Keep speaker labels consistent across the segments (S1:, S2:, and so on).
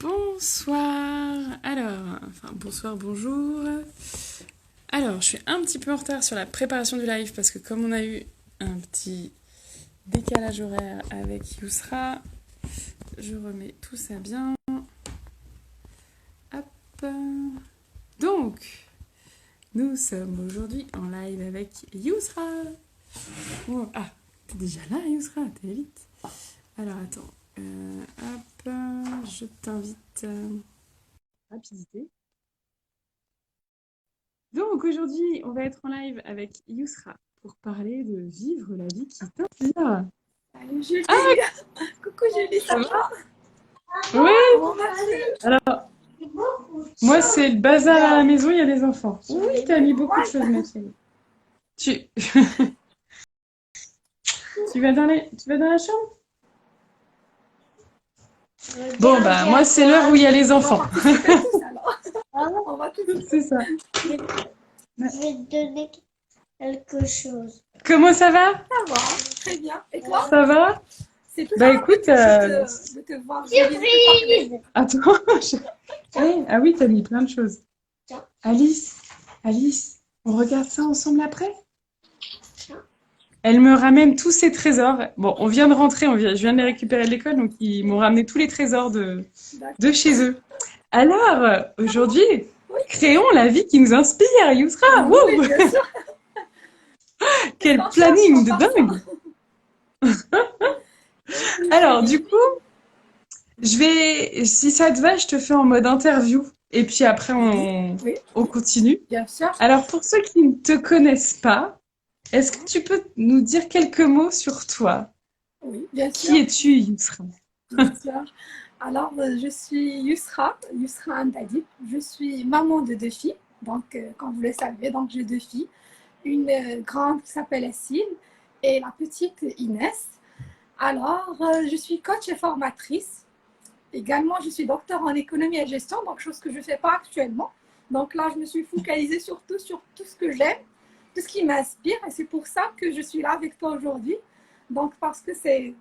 S1: Bonsoir. Bonsoir, bonjour. Alors, je suis un petit peu en retard sur la préparation du live parce que comme on a eu un petit décalage horaire avec Yousra, je remets tout ça bien. Hop. Donc, nous sommes aujourd'hui en live avec Yousra. Oh, ah, t'es déjà là, Yousra, t'es vite. Alors, attends. Hop, je t'invite. Rapidité. Donc aujourd'hui, on va être en live avec Yousra pour parler de vivre la vie qui t'inspire.
S2: Salut Julie.
S1: Ah,
S2: Coucou Julie, ça va?
S1: oui.
S2: Comment vas-tu?
S1: Alors, moi, c'est le bazar à la maison, il y a des enfants. Oui, t'as mis beaucoup de choses, ma fille. Tu, tu vas dans la chambre? Bon, bah, moi, c'est l'heure où il y a les
S2: On va
S1: enfants.
S2: participer tous alors. On va tous.
S1: C'est ça.
S3: Je vais te donner quelque chose.
S1: Comment ça va?
S2: Ça va, très bien. Et toi?
S1: Ça va?
S2: C'est toujours
S1: Bah,
S2: un
S1: écoute,
S2: plaisir de te voir.
S3: Surprise!
S1: attends. Ah oui, t'as mis plein de choses.
S3: Tiens.
S1: Alice, on regarde ça ensemble après? Elle me ramène tous ses trésors. Bon, on vient de rentrer, je viens de les récupérer de l'école, donc ils m'ont ramené tous les trésors de chez eux. Alors, aujourd'hui, créons la vie qui nous inspire, Yousra.
S2: Oui,
S1: Wouh,
S2: bien sûr.
S1: quel planning de dingue! Alors, du coup, si ça te va, je te fais en mode interview. Et puis après,
S2: Oui,
S1: on continue.
S2: bien sûr.
S1: Alors, pour ceux qui ne te connaissent pas, est-ce que tu peux nous dire quelques mots sur toi?
S2: Oui, bien sûr.
S1: Qui es-tu, Yousra?
S2: Bien sûr. Alors, je suis Yousra Andadib. Je suis maman de 2 filles. Donc, comme vous le savez, donc j'ai 2 filles. Une grande qui s'appelle Essine et la petite Inès. Alors, je suis coach et formatrice. Également, je suis docteur en économie et gestion, donc chose que je ne fais pas actuellement. Donc là, je me suis focalisée surtout sur tout ce que j'aime, tout ce qui m'inspire. Et c'est pour ça que je suis là avec toi aujourd'hui. Donc, parce que c'est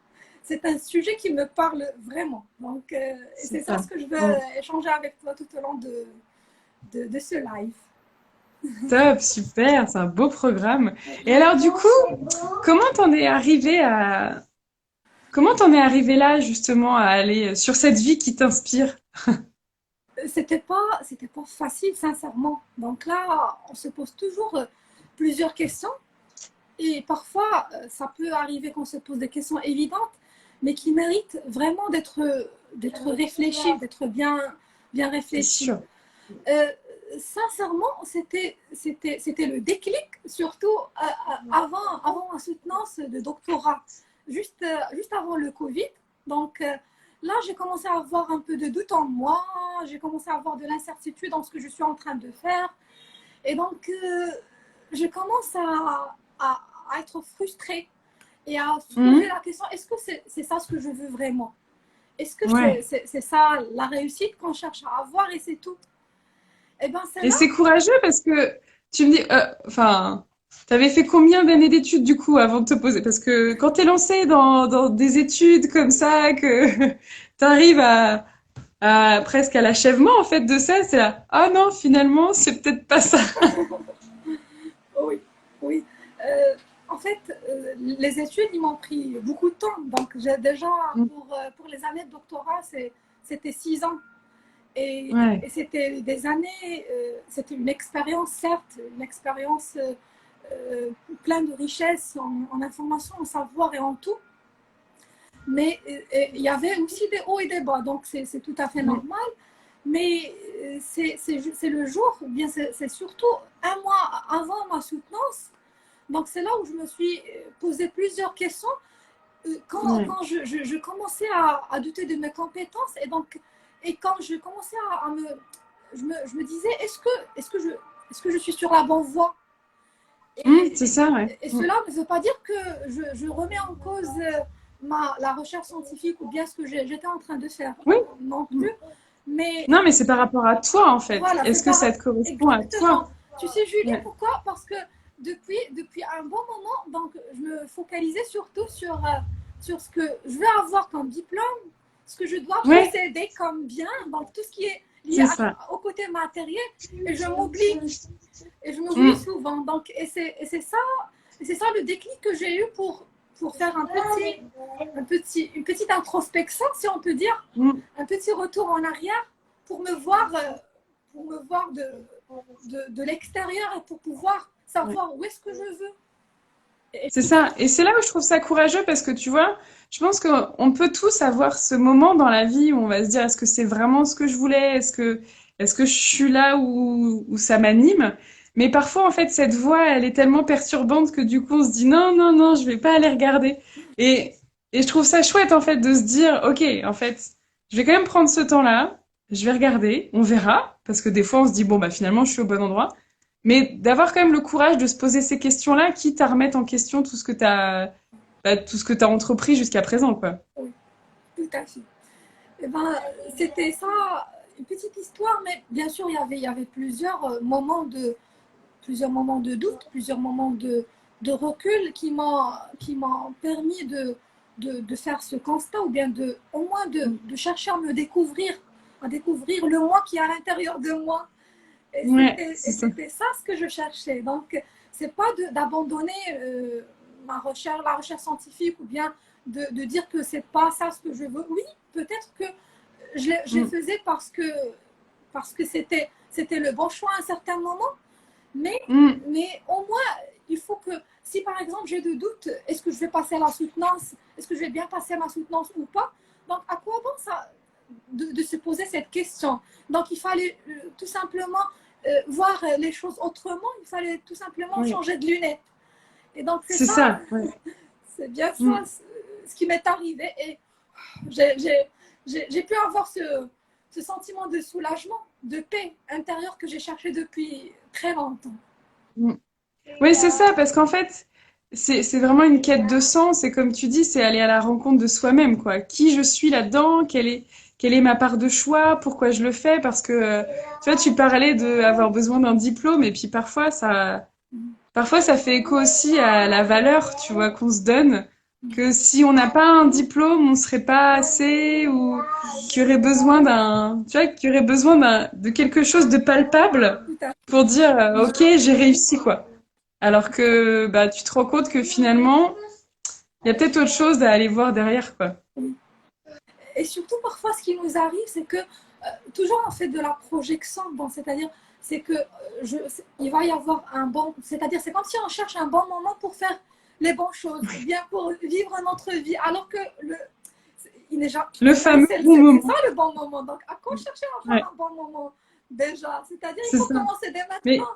S2: un sujet qui me parle vraiment. Donc, c'est ça ce que je veux échanger avec toi tout au long de ce live.
S1: Top, super, c'est un beau programme. Et alors, du coup, comment t'en es arrivé là, justement, à aller sur cette vie qui t'inspire?
S2: C'était pas facile, sincèrement. Donc là, on se pose toujours plusieurs questions. Et parfois, ça peut arriver qu'on se pose des questions évidentes, mais qui méritent vraiment d'être réfléchies, d'être bien
S1: C'est
S2: réfléchies.
S1: sûr.
S2: Sincèrement, c'était le déclic, surtout avant ma soutenance de doctorat, juste avant le Covid. Donc là, j'ai commencé à avoir un peu de doute en moi, j'ai commencé à avoir de l'incertitude dans ce que je suis en train de faire. Et donc, je commence à être frustrée et à se poser la question, est-ce que c'est ça ce que je veux vraiment? Est-ce que c'est ça la réussite qu'on cherche à avoir et c'est tout? Et ben c'est
S1: Et
S2: là.
S1: c'est courageux parce que tu me dis, enfin, t'avais fait combien d'années d'études du coup avant de te poser? Parce que quand t'es lancé dans des études comme ça, que t'arrives presque à l'achèvement en fait de ça, c'est là, ah non, finalement, c'est peut-être pas ça.
S2: Oui, oui. En fait, les études, ils m'ont pris beaucoup de temps. Donc, j'ai déjà, pour les années de doctorat, c'était 6 ans. Et c'était des années, c'était une expérience, certes, une expérience pleine de richesses en information, en savoir et en tout. Mais il y avait aussi des hauts et des bas, donc c'est tout à fait normal. Mais c'est le jour, bien c'est surtout un mois avant ma soutenance. Donc c'est là où je me suis posé plusieurs questions quand je commençais à douter de mes compétences et quand je commençais je me disais est-ce que je suis sur la bonne voie
S1: C'est ça, ouais.
S2: et cela ne veut pas dire que je remets en cause la recherche scientifique ou bien ce que j'étais en train de faire
S1: Oui.
S2: non plus. Mais
S1: Non, mais c'est par rapport à toi en fait.
S2: voilà,
S1: Est-ce que ça te correspond à toi?
S2: Tu sais, Julie, pourquoi? Parce que depuis un bon moment, donc, je me focalisais surtout sur ce que je veux avoir comme diplôme, ce que je dois
S1: Ouais,
S2: posséder comme bien, donc tout ce qui est lié
S1: c'est ça.
S2: au côté matériel, et je m'oublie. Et je m'oublie
S1: Mm,
S2: souvent. Donc, c'est ça le déclic que j'ai eu pour faire une petite introspection, si on peut dire,
S1: mm.
S2: un petit retour en arrière pour me voir de l'extérieur et pour pouvoir
S1: Ouais.
S2: savoir où est-ce que je veux. Et
S1: C'est ça. Et c'est là où je trouve ça courageux parce que tu vois, je pense qu'on peut tous avoir ce moment dans la vie où on va se dire, est-ce que c'est vraiment ce que je voulais? Est-ce que je suis là où ça m'anime? Mais parfois, en fait, cette voix, elle est tellement perturbante que du coup, on se dit, non, non, non, je vais pas aller regarder. Et, et je trouve ça chouette, en fait, de se dire, OK, en fait, je vais quand même prendre ce temps-là, je vais regarder, on verra, parce que des fois, on se dit, bon, bah, finalement, je suis au bon endroit. Mais d'avoir quand même le courage de se poser ces questions-là, quitte à remettre en question tout ce que tout ce que t'as entrepris jusqu'à présent, quoi.
S2: oui, tout à fait. Eh ben, c'était ça, une petite histoire, mais bien sûr, il y avait plusieurs moments de doute, plusieurs moments de recul qui m'ont permis de faire ce constat ou bien au moins de chercher à découvrir le moi qui est à l'intérieur de moi.
S1: Ouais,
S2: Et
S1: c'est ça.
S2: c'était ça ce que je cherchais. Donc, c'est pas d'abandonner la recherche scientifique ou bien de dire que c'est pas ça ce que je veux. Oui, peut-être que je le
S1: Mm,
S2: faisais parce que c'était le bon choix à un certain moment, mais,
S1: mm,
S2: mais au moins, il faut que, si par exemple j'ai de doutes, est-ce que je vais passer à la soutenance, est-ce que je vais bien passer à ma soutenance ou pas? Donc, à quoi bon ça, de se poser cette question? Donc, il fallait tout simplement voir les choses autrement, il fallait tout simplement
S1: ouais,
S2: changer de lunettes. Et donc,
S1: c'est ça. Ouais.
S2: c'est bien ça
S1: Mm.
S2: ce qui m'est arrivé. Et j'ai pu avoir ce sentiment de soulagement, de paix intérieure que j'ai cherché depuis très longtemps.
S1: Mm. Oui, c'est ça, parce qu'en fait, c'est vraiment une quête de sens, et comme tu dis, c'est aller à la rencontre de soi-même, quoi. Qui je suis là-dedans, quelle est ma part de choix, pourquoi je le fais, parce que, tu vois, tu parlais de avoir besoin d'un diplôme, et puis parfois ça fait écho aussi à la valeur, tu vois, qu'on se donne, que si on n'a pas un diplôme, on serait pas assez, ou qu'il y aurait besoin tu vois, qu'il y aurait besoin de quelque chose de palpable
S2: Tout à
S1: pour dire, OK, j'ai réussi, quoi. Alors que bah, tu te rends compte que finalement, il y a peut-être autre chose à aller voir derrière, quoi.
S2: fait. Et surtout, parfois, ce qui nous arrive, c'est que toujours on fait de la projection. Bon, c'est-à-dire, c'est que il va y avoir un bon. C'est-à-dire, c'est comme si on cherche un bon moment pour faire les bonnes choses, ou bien pour vivre notre vie, alors que il n'est jamais.
S1: Le fameux bon
S2: C'est ça
S1: moment.
S2: le bon moment. Donc, à quoi chercher à
S1: Ouais,
S2: faire un bon moment déjà? C'est-à-dire, il
S1: c'est
S2: faut
S1: ça.
S2: commencer dès
S1: Mais
S2: maintenant.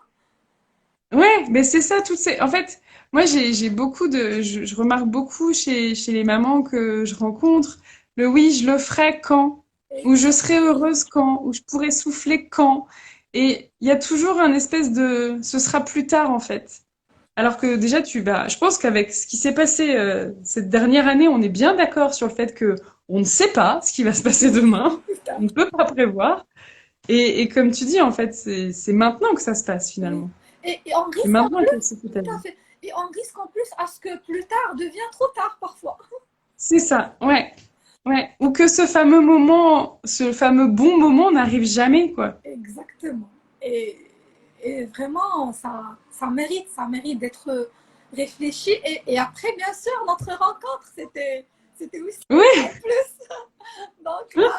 S1: ouais, mais c'est ça, En fait, moi, j'ai beaucoup je remarque beaucoup chez les mamans que je rencontre, le oui, je le ferai quand, ou je serai heureuse quand, ou je pourrai souffler quand. Et il y a toujours un espèce de ce sera plus tard, en fait. Alors que déjà, je pense qu'avec ce qui s'est passé cette dernière année, on est bien d'accord sur le fait que on ne sait pas ce qui va se passer demain. On ne peut pas prévoir. Et comme tu dis, en fait, c'est maintenant que ça se passe
S2: Oui.
S1: finalement.
S2: Et on
S1: C'est
S2: risque en
S1: maintenant
S2: plus,
S1: qu'elle se fait ta
S2: tout à
S1: vie.
S2: fait. Et on risque en plus à ce que plus tard devienne trop tard parfois.
S1: C'est ça, ouais. Ouais. Ou que ce fameux bon moment n'arrive jamais, quoi.
S2: Exactement. Et, et vraiment, ça mérite d'être réfléchi. Et après, bien sûr, notre rencontre, c'était aussi
S1: Oui,
S2: en plus. Donc là,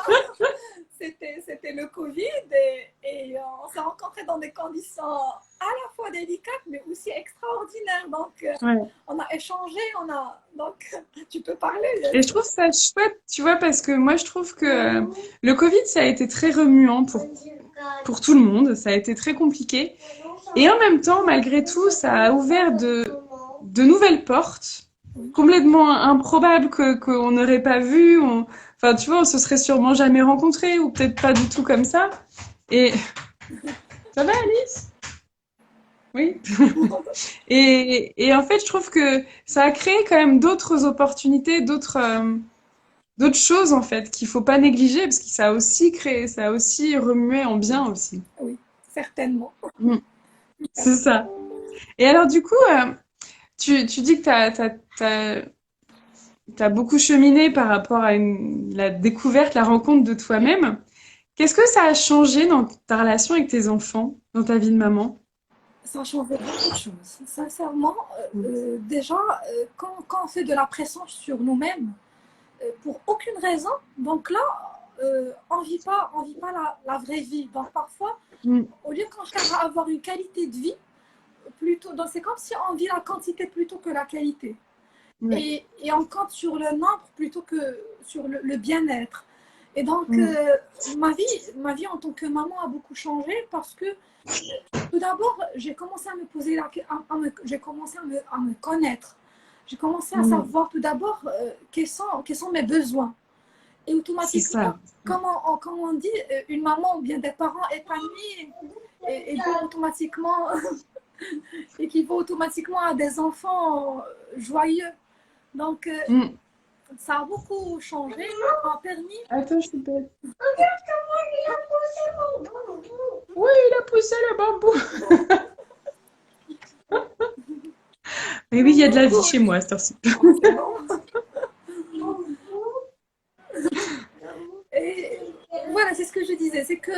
S2: c'était le Covid et on s'est rencontrés dans des conditions à la fois délicates mais aussi extraordinaires. Donc,
S1: ouais.
S2: on a échangé, donc tu peux parler, bien
S1: Et je
S2: sûr.
S1: trouve ça chouette, tu vois, parce que moi, je trouve que le Covid, ça a été très remuant pour tout le monde. Ça a été très compliqué. Et en même temps, malgré tout, ça a ouvert de nouvelles portes,
S2: Oui,
S1: complètement improbables qu'on n'aurait pas vues. Enfin, tu vois, on se serait sûrement jamais rencontrés, ou peut-être pas du tout comme ça. Et ça va, Alice? Oui. Et en fait, je trouve que ça a créé quand même d'autres opportunités, d'autres choses en fait qu'il faut pas négliger parce que ça a aussi remué en bien aussi.
S2: oui, certainement.
S1: Mm. C'est ça. Et alors du coup, tu dis que t'as beaucoup cheminé par rapport à la découverte, la rencontre de toi-même. Qu'est-ce que ça a changé dans ta relation avec tes enfants, dans ta vie de maman?
S2: Ça a changé beaucoup de choses. Sincèrement, déjà, quand on fait de la pression sur nous-mêmes, pour aucune raison, donc là, on vit pas la vraie vie. Donc parfois,
S1: Mm.
S2: au lieu qu'on cherche à avoir une qualité de vie, plutôt, donc c'est comme si on vit la quantité plutôt que la qualité.
S1: Ouais.
S2: Et on compte sur le nombre plutôt que sur le bien-être. Et donc,
S1: Mm.
S2: ma vie en tant que maman a beaucoup changé parce que tout d'abord, j'ai commencé à me poser j'ai commencé à me connaître. J'ai commencé à
S1: Mm.
S2: savoir tout d'abord quels sont mes besoins. Et
S1: C'est
S2: automatiquement,
S1: ça.
S2: comme on dit, une maman ou bien des parents épanouis équivaut automatiquement, équivaut automatiquement à des enfants joyeux. Donc,
S1: Mm.
S2: ça a beaucoup changé, ça m'a permis.
S1: Attends, je suis bête. Oui, il a poussé le bambou. Mais oui, il y a de la vie chez moi à cette heure-ci.
S2: C'est bon. Et voilà, c'est ce que je disais, c'est que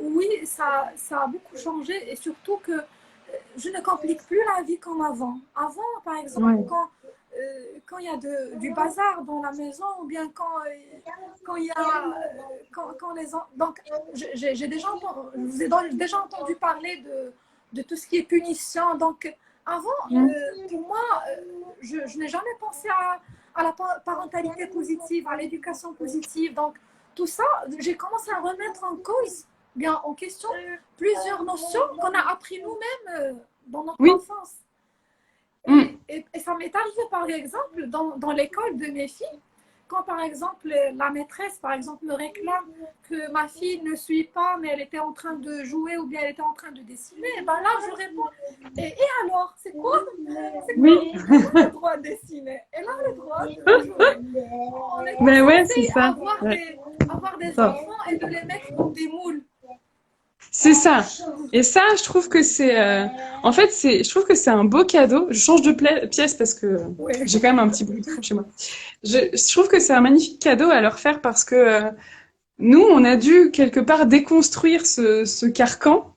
S2: oui, ça a beaucoup changé et surtout que je ne complique plus la vie comme avant. Avant, par exemple,
S1: Ouais.
S2: quand il y a du bazar dans la maison ou bien quand il y a quand les donc j'ai déjà entendu, je vous ai déjà entendu parler de tout ce qui est punition. Donc avant,
S1: Mm.
S2: pour moi, je n'ai jamais pensé à la parentalité positive, à l'éducation positive. Donc tout ça, j'ai commencé à remettre en cause, bien en question, plusieurs notions qu'on a appris nous-mêmes dans notre
S1: Oui.
S2: enfance.
S1: Mm.
S2: Et ça m'est arrivé, par exemple, dans l'école de mes filles, quand, par exemple, la maîtresse, par exemple, me réclame que ma fille ne suit pas, mais elle était en train de jouer ou bien elle était en train de dessiner, et ben là, je réponds, et alors, c'est quoi? C'est quoi?
S1: Oui.
S2: On a le droit de dessiner, et là, le droit de jouer. On n'est pas
S1: Ben ouais, c'est
S2: censé
S1: ça. Ouais.
S2: avoir des
S1: Attends.
S2: enfants et de les mettre dans des moules.
S1: C'est ça. Et ça, je trouve que c'est, en fait, je trouve que c'est un beau cadeau. Je change de pièce parce que
S2: Oui,
S1: j'ai quand même un petit bruit de fond chez moi. Je trouve que c'est un magnifique cadeau à leur faire parce que nous, on a dû quelque part déconstruire ce carcan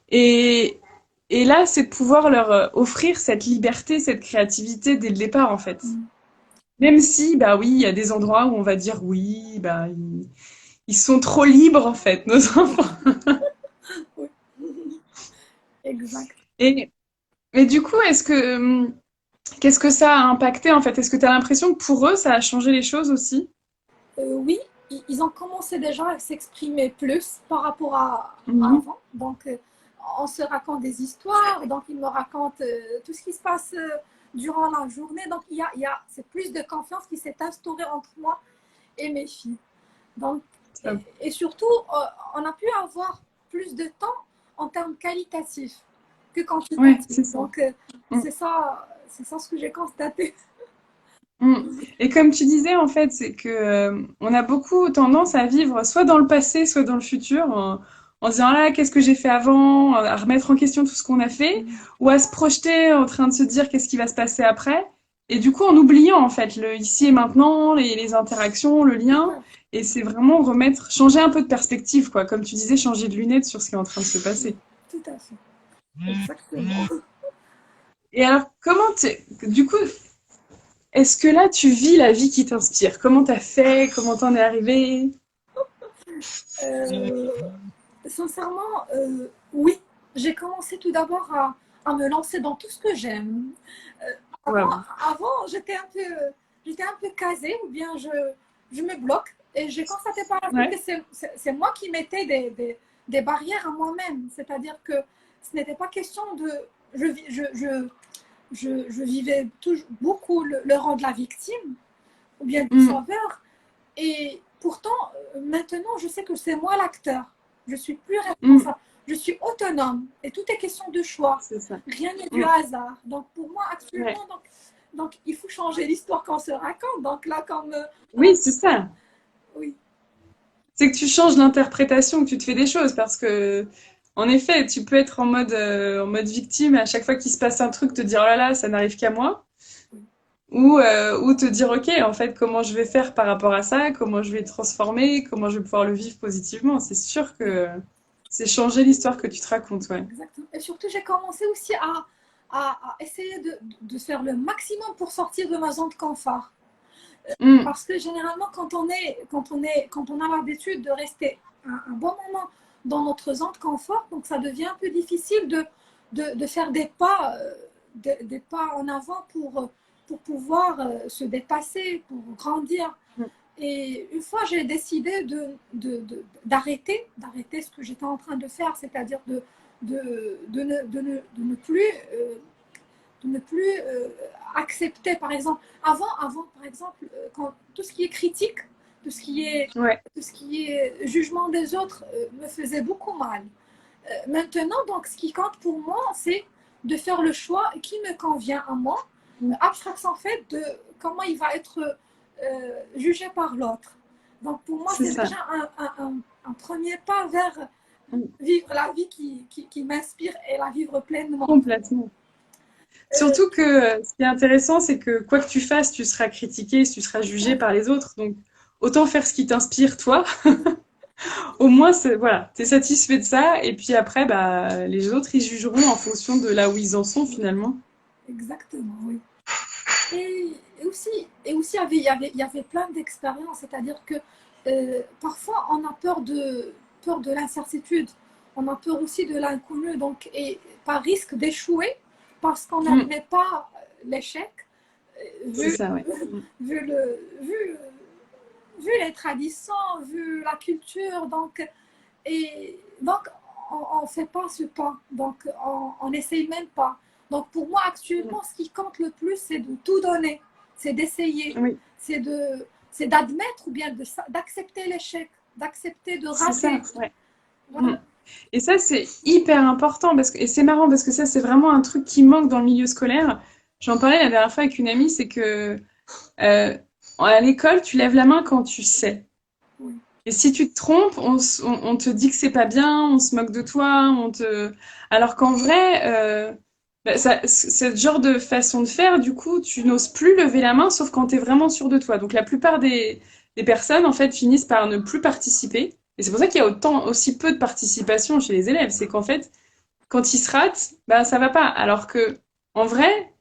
S1: et, et là, c'est de pouvoir leur offrir cette liberté, cette créativité dès le départ, en fait. Même si, bah oui, il y a des endroits où on va dire oui, bah ils sont trop libres, en fait, nos enfants.
S2: oui, exact.
S1: Et, et du coup, qu'est-ce que ça a impacté, en fait? Est-ce que tu as l'impression que pour eux, ça a changé les choses aussi?
S2: Oui, ils ont commencé déjà à s'exprimer plus par rapport à
S1: Mhm.
S2: avant. Donc, on se raconte des histoires, donc ils me racontent tout ce qui se passe durant la journée. Donc, c'est plus de confiance qui s'est instaurée entre moi et mes filles. Donc,
S1: Ça-
S2: et surtout, on a pu avoir plus de temps en termes qualitatifs que
S1: Ouais,
S2: quantitatifs.
S1: c'est ça.
S2: Donc,
S1: Mm.
S2: c'est ça ce que j'ai constaté.
S1: Mm. Et comme tu disais, en fait, c'est que on a beaucoup tendance à vivre soit dans le passé, soit dans le futur, en se disant ah là, qu'est-ce que j'ai fait avant, à remettre en question tout ce qu'on a fait, ou à se projeter en train de se dire qu'est-ce qui va se passer après. Et du coup, en oubliant en fait le ici et maintenant, les interactions, le
S2: Tout
S1: lien.
S2: à,
S1: Et c'est vraiment remettre, changer un peu de perspective, quoi. Comme tu disais, changer de lunettes sur ce qui est en train de se passer.
S2: tout à fait. Exactement.
S1: Et alors, du coup, est-ce que là, tu vis la vie qui t'inspire? Comment t'as fait? Comment t'en es arrivé?
S2: Euh, Sincèrement, oui. J'ai commencé tout d'abord à me lancer dans tout ce que j'aime. Euh,
S1: Waouh.
S2: avant j'étais un peu casée ou bien je me bloque. Et j'ai constaté par la suite que
S1: Ouais.
S2: c'est moi qui mettais des barrières à moi-même. C'est-à-dire que ce n'était pas question de... Je, je vivais toujours, beaucoup le rôle de la victime ou bien du
S1: Mm,
S2: sauveur. Et pourtant, maintenant, je sais que c'est moi l'acteur. Je suis plus
S1: mm,
S2: responsable. Je suis autonome. Et tout est question de choix.
S1: c'est ça.
S2: Rien n'est du
S1: Mm,
S2: hasard. Donc, pour moi,
S1: ouais.
S2: actuellement, donc il faut changer l'histoire qu'on se raconte. Donc, là, comme.
S1: Oui, c'est ça.
S2: Oui,
S1: C'est que tu changes l'interprétation que tu te fais des choses parce que, en effet, tu peux être en mode victime à chaque fois qu'il se passe un truc, te dire oh là là, ça n'arrive qu'à moi. ou te dire, OK, en fait, comment je vais faire par rapport à ça, comment je vais le transformer, comment je vais pouvoir le vivre positivement. C'est sûr que c'est changer l'histoire que tu te racontes, ouais.
S2: Exactement. Et surtout, j'ai commencé aussi à essayer de faire le maximum pour sortir de ma zone de confort.
S1: Mm,
S2: Parce que généralement, quand on a l'habitude de rester un bon moment dans notre zone de confort, donc ça devient un peu difficile de faire des pas en avant pour pouvoir se dépasser, pour grandir.
S1: mm.
S2: Et une fois, j'ai décidé d'arrêter ce que j'étais en train de faire, c'est-à-dire de ne plus accepter, par exemple, par exemple, quand tout ce qui est critique, tout ce qui est,
S1: Ouais,
S2: tout ce qui est jugement des autres me faisait beaucoup mal. Maintenant, donc, ce qui compte pour moi, c'est de faire le choix qui me convient à moi,
S1: mm,
S2: abstraction faite de comment il va être jugé par l'autre. Donc, pour moi,
S1: c'est
S2: c'est
S1: ça.
S2: déjà un premier pas vers
S1: Mm,
S2: vivre la vie qui m'inspire et la vivre pleinement.
S1: complètement. Surtout que ce qui est intéressant, c'est que quoi que tu fasses, tu seras critiqué, tu seras jugé par les autres. Donc, autant faire ce qui t'inspire, toi. Au moins, voilà, t'es satisfait de ça. Et puis après, bah, les autres, ils jugeront en fonction de là où ils en sont finalement.
S2: Exactement, oui. Et aussi il y avait plein d'expériences, c'est-à-dire que parfois on a peur de l'incertitude, on a peur aussi de l'inconnu, donc, et par risque d'échouer parce qu'on
S1: Mm,
S2: n'admet pas l'échec,
S1: c'est
S2: vu,
S1: ça, ouais.
S2: vu, le, vu, vu les traditions, vu la culture, donc on ne fait pas ce pas, donc on n'essaye même pas. Donc pour moi
S1: Mm,
S2: actuellement, ce qui compte le plus, c'est de tout donner, c'est d'essayer,
S1: oui,
S2: c'est d'admettre ou bien d'accepter l'échec, d'accepter de
S1: c'est ça,
S2: rater.
S1: ouais. Mm.
S2: Voilà.
S1: Et ça, c'est hyper important et c'est marrant parce que ça, c'est vraiment un truc qui manque dans le milieu scolaire. J'en parlais la dernière fois avec une amie, c'est que euh, à l'école, tu lèves la main quand tu sais.
S2: Oui.
S1: Et si tu te trompes, on te dit que c'est pas bien, on se moque de toi, alors qu'en vrai, bah, ce genre de façon de faire, du coup, tu n'oses plus lever la main, sauf quand tu es vraiment sûr de toi. Donc la plupart des personnes, en fait, finissent par ne plus participer. Et c'est pour ça qu'il y a aussi peu de participation chez les élèves. C'est qu'en fait, quand ils se ratent, bah, ça va pas. Alors que, en vrai,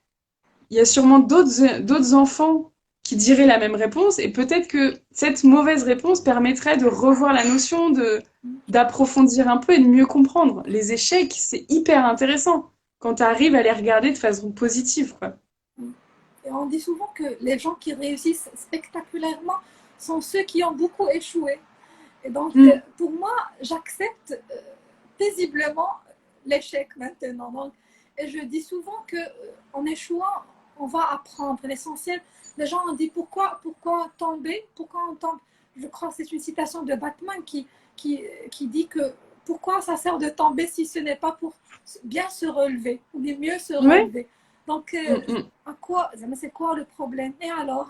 S1: il y a sûrement d'autres enfants qui diraient la même réponse et peut-être que cette mauvaise réponse permettrait de revoir la notion, d'approfondir un peu et de mieux comprendre. Les échecs, c'est hyper intéressant quand tu arrives à les regarder de façon positive, quoi.
S2: Et on dit souvent que les gens qui réussissent spectaculairement sont ceux qui ont beaucoup échoué. Et donc,
S1: Mm,
S2: pour moi, j'accepte paisiblement l'échec maintenant. Donc, et je dis souvent que en échouant, on va apprendre. L'essentiel, les gens ont dit pourquoi tomber, pourquoi on tombe. Je crois que c'est une citation de Batman qui dit que pourquoi ça sert de tomber si ce n'est pas pour bien se relever ou bien mieux se
S1: ouais.
S2: relever. Donc,
S1: Mm, mm,
S2: à quoi, c'est quoi le problème? Et alors?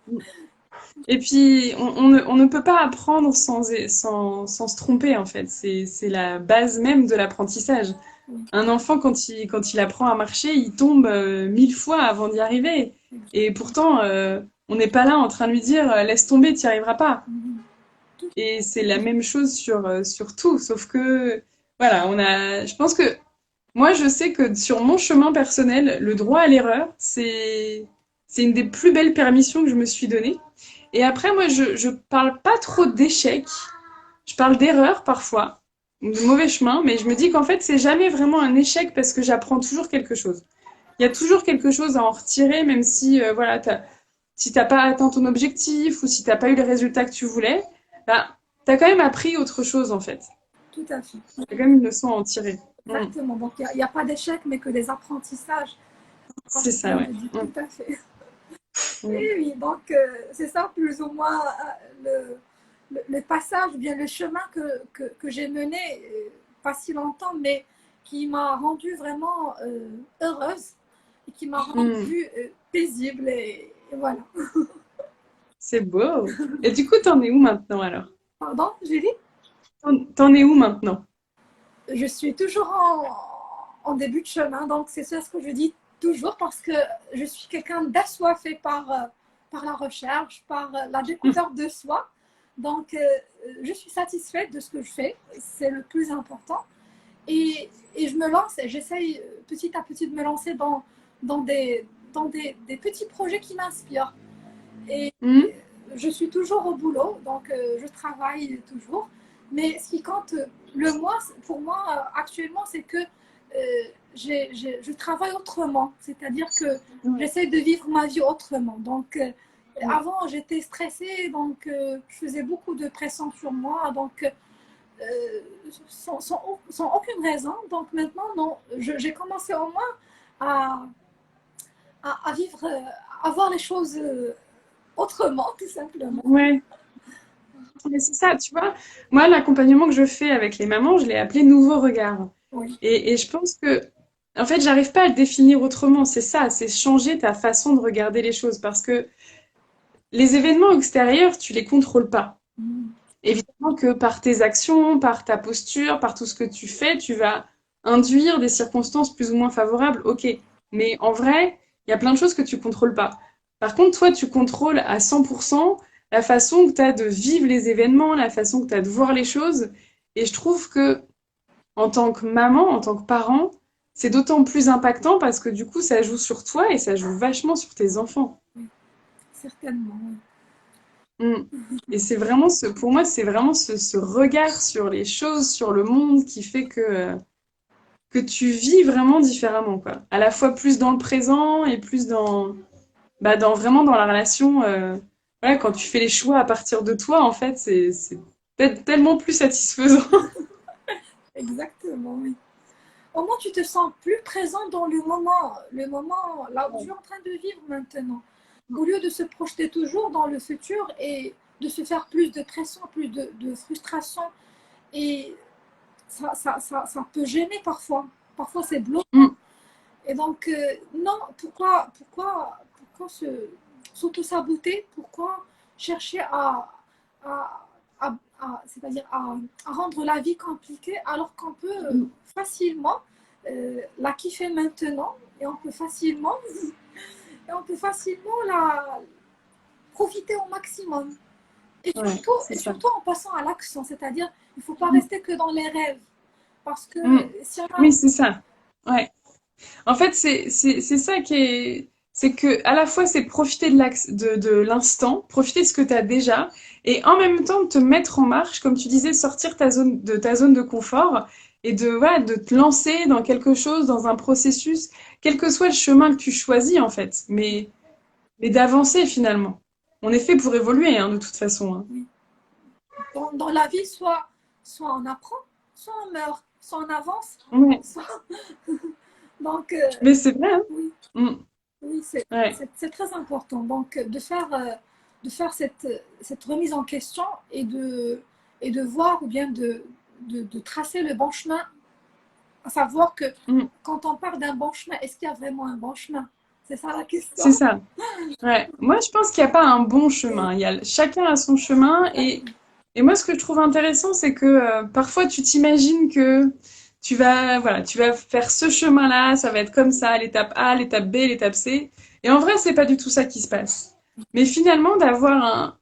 S1: mm. Et puis, on ne peut pas apprendre sans se tromper, en fait. C'est la base même de l'apprentissage.
S2: Oui,
S1: Un enfant, quand il apprend à marcher, il tombe 1000 fois avant d'y arriver. Et pourtant, on n'est pas là en train de lui dire laisse tomber, tu n'y arriveras pas. Et c'est la même chose sur tout, sauf que, voilà, je pense que, moi, je sais que sur mon chemin personnel, le droit à l'erreur, c'est une des plus belles permissions que je me suis donnée. Et après, moi, je parle pas trop d'échecs, je parle d'erreurs parfois, de mauvais chemin, mais je me dis qu'en fait, c'est jamais vraiment un échec parce que j'apprends toujours quelque chose. Il y a toujours quelque chose à en retirer, même si, voilà, si t'as pas atteint ton objectif ou si t'as pas eu le résultat que tu voulais, bah, t'as quand même appris autre chose, en fait.
S2: tout à fait.
S1: T'as quand même une leçon à en tirer. Mm.
S2: Exactement. Donc, il n'y a pas d'échec, mais que des apprentissages. Comme
S1: C'est
S2: tu viens
S1: ça,
S2: de
S1: ouais.
S2: dire,
S1: Mm.
S2: tout à fait.
S1: Mm.
S2: Et oui, donc c'est ça plus ou moins le passage, ou bien le chemin que j'ai mené, pas si longtemps, mais qui m'a rendue vraiment heureuse et qui m'a
S1: Mm.
S2: rendue paisible. Et voilà.
S1: C'est beau. Et du coup, t'en es où maintenant alors?
S2: Pardon, j'ai dit?
S1: T'en es où maintenant?
S2: Je suis toujours en début de chemin, donc c'est ça ce que je dis. toujours parce que je suis quelqu'un d'assoiffé par la recherche, par la découverte de soi. Donc, je suis satisfaite de ce que je fais, c'est le plus important. Et je me lance, et j'essaye petit à petit de me lancer dans des petits projets qui m'inspirent. Et
S1: Mhm.
S2: je suis toujours au boulot, donc je travaille toujours. Mais ce qui compte le moins pour moi actuellement, c'est que je travaille autrement. C'est-à-dire que
S1: Ouais.
S2: j'essaie de vivre ma vie autrement. Donc,
S1: Ouais.
S2: avant, j'étais stressée, donc je faisais beaucoup de pression sur moi. Donc, sans aucune raison. Donc maintenant, non, j'ai commencé au moins à, à vivre, à voir les choses autrement, tout simplement.
S1: Ouais. Mais c'est ça, tu vois. Moi, l'accompagnement que je fais avec les mamans, je l'ai appelé Nouveau Regard.
S2: Oui.
S1: Et je pense que, en fait, j'arrive pas à le définir autrement. C'est ça, c'est changer ta façon de regarder les choses. Parce que les événements extérieurs, tu les contrôles pas.
S2: Mm.
S1: Évidemment que par tes actions, par ta posture, par tout ce que tu fais, tu vas induire des circonstances plus ou moins favorables, ok. Mais en vrai, il y a plein de choses que tu contrôles pas. Par contre, toi, tu contrôles à 100% la façon que tu as de vivre les événements, la façon que tu as de voir les choses. Et je trouve que, en tant que maman, en tant que parent, c'est d'autant plus impactant parce que du coup, ça joue sur toi et ça joue vachement sur tes enfants.
S2: Oui, certainement. Oui.
S1: Mm. Et c'est vraiment pour moi, c'est vraiment ce regard sur les choses, sur le monde qui fait que tu vis vraiment différemment, quoi. À la fois plus dans le présent et plus vraiment dans la relation. Voilà, quand tu fais les choix à partir de toi, en fait, c'est peut-être tellement plus satisfaisant.
S2: Exactement, oui. Au moins, tu te sens plus présent dans le moment là où tu es en train de vivre maintenant. Au lieu de se projeter toujours dans le futur et de se faire plus de pression, plus de frustration. Et ça peut gêner parfois. Parfois, c'est bloquant.
S1: Mm.
S2: Et donc, non, pourquoi s'auto-saboter? Pourquoi chercher à, c'est-à-dire à rendre la vie compliquée alors qu'on peut
S1: Mm.
S2: facilement la kiffer maintenant et et on peut facilement la profiter au maximum.
S1: Ouais, c'est
S2: Et
S1: ça.
S2: surtout en passant à l'action, c'est-à-dire il ne faut pas
S1: Mm.
S2: rester que dans les rêves. Parce que
S1: Mm.
S2: si on a...
S1: Oui, c'est ça. Ouais. En fait, c'est ça qui est. C'est que à la fois, c'est profiter de l'instant, profiter de ce que tu as déjà, et en même temps te mettre en marche, comme tu disais, sortir de ta zone de confort et voilà, de te lancer dans quelque chose, dans un processus, quel que soit le chemin que tu choisis, en fait, mais d'avancer finalement. On est fait pour évoluer, hein, de toute façon. Hein.
S2: Oui. Dans la vie, soit on apprend, soit on meurt, soit on avance,
S1: Ouais.
S2: soit... Donc,
S1: Mais c'est vrai, hein.
S2: oui,
S1: Mm.
S2: oui
S1: Ouais.
S2: c'est très important. Donc, de faire cette remise en question et de voir ou bien de tracer le bon chemin, à savoir que
S1: Mm.
S2: quand on parle d'un bon chemin, est-ce qu'il y a vraiment un bon chemin? C'est ça la question.
S1: C'est ça. Ouais. Moi, je pense qu'il n'y a pas un bon chemin. Chacun a son chemin. Et moi, ce que je trouve intéressant, c'est que parfois, tu t'imagines que voilà, tu vas faire ce chemin-là, ça va être comme ça, l'étape A, l'étape B, l'étape C. Et en vrai, c'est pas du tout ça qui se passe. Mais finalement, d'avoir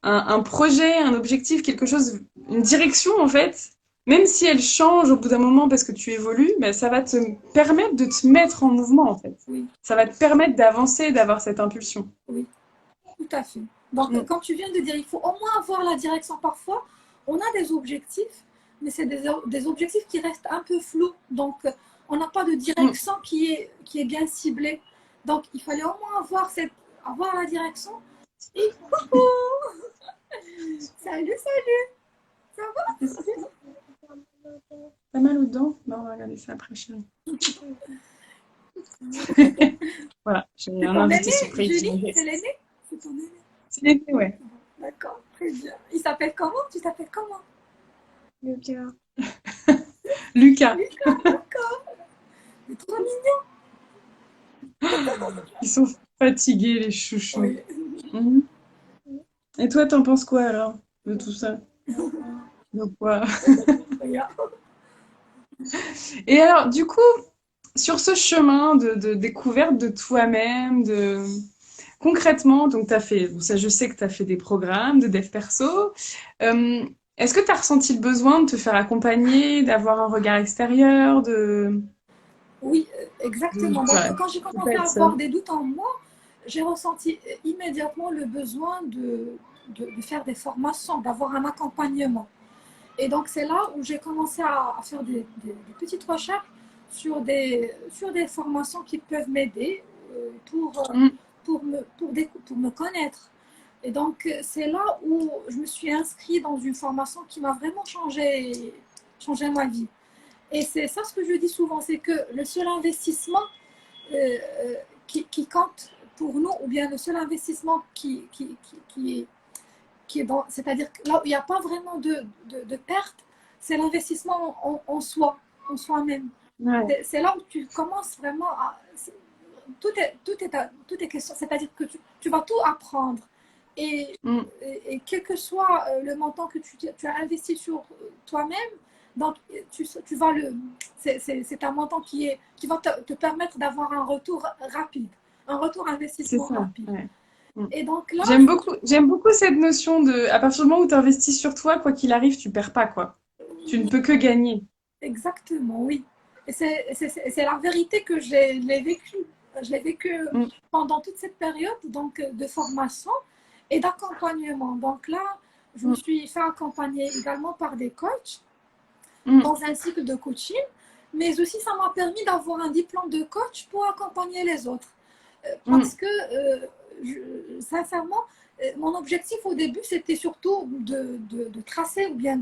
S1: un projet, un objectif, quelque chose, une direction, en fait, même si elle change au bout d'un moment parce que tu évolues, ben, ça va te permettre de te mettre en mouvement, en fait.
S2: Oui,
S1: Ça va te permettre d'avancer, d'avoir cette impulsion.
S2: oui, tout à fait. Donc,
S1: Mm.
S2: comme tu viens de dire, il faut au moins avoir la direction. Parfois, on a des objectifs, mais c'est des objectifs qui restent un peu flous. Donc, on n'a pas de
S1: Mm.
S2: direction qui est bien ciblée. Donc, il fallait au moins avoir la direction. Et coucou! Salut, salut! Ça va?
S1: T'as mal aux dents? Bon, on va regarder ça après, chérie. Voilà, j'ai
S2: C'est
S1: un
S2: ton
S1: invité
S2: aîné,
S1: surprise.
S2: Julie? C'est l'aîné? C'est ton aîné.
S1: C'est l'été, ouais.
S2: D'accord, très bien. Il s'appelle comment? Tu t'appelles comment?
S3: Lucas.
S1: Lucas,
S2: Lucas, d'accord. C'est trop mignon.
S1: ils sont fatigués, les chouchous.
S2: Oui.
S1: Mhm. Et toi, t'en penses quoi alors de tout ça? De quoi?
S2: Regarde.
S1: Et alors, du coup, sur ce chemin de découverte de toi-même, de concrètement, donc t'as fait, bon, ça je sais que tu as fait des programmes de dev perso. Euh, Est-ce que tu as ressenti le besoin de te faire accompagner, d'avoir un regard extérieur,
S2: Oui, exactement. Donc,
S1: ouais,
S2: quand j'ai
S1: de pas
S2: commencé à
S1: être
S2: avoir
S1: seule.
S2: des doutes en moi, j'ai ressenti immédiatement le besoin de faire des formations, d'avoir un accompagnement. Et donc, c'est là où j'ai commencé à faire des petites recherches sur des formations qui peuvent m'aider
S1: Mm,
S2: pour me connaître. Et donc, c'est là où je me suis inscrite dans une formation qui m'a vraiment changé ma vie. Et c'est ça ce que je dis souvent, c'est que le seul investissement euh, euh, qui compte pour nous, ou bien le seul investissement qui est dans, c'est-à-dire là où il n'y a pas vraiment de perte, c'est l'investissement en soi-même.
S1: ouais.
S2: C'est là où tu commences vraiment à. Tout est question, c'est-à-dire que tu vas tout apprendre. Et,
S1: Mm,
S2: et quel que soit le montant que tu as investi sur toi-même, donc tu vas c'est un montant qui va te permettre d'avoir un retour rapide, un retour
S1: c'est
S2: investissement
S1: ça.
S2: rapide.
S1: Ouais. Mm.
S2: Et donc là,
S1: J'aime beaucoup cette notion de, à partir du moment où tu investis sur toi, quoi qu'il arrive, tu perds pas, quoi. Tu ne peux que gagner.
S2: exactement, oui. Et c'est la vérité que je l'ai vécu. Je l'ai vécu
S1: Mm,
S2: pendant toute cette période donc, de formation et d'accompagnement. Donc là, je me
S1: mm,
S2: suis fait accompagner également par des coachs
S1: mm,
S2: dans un cycle de coaching, mais aussi ça m'a permis d'avoir un diplôme de coach pour accompagner les autres.
S1: mm.
S2: Parce que, sincèrement, mon objectif au début, c'était surtout de tracer ou bien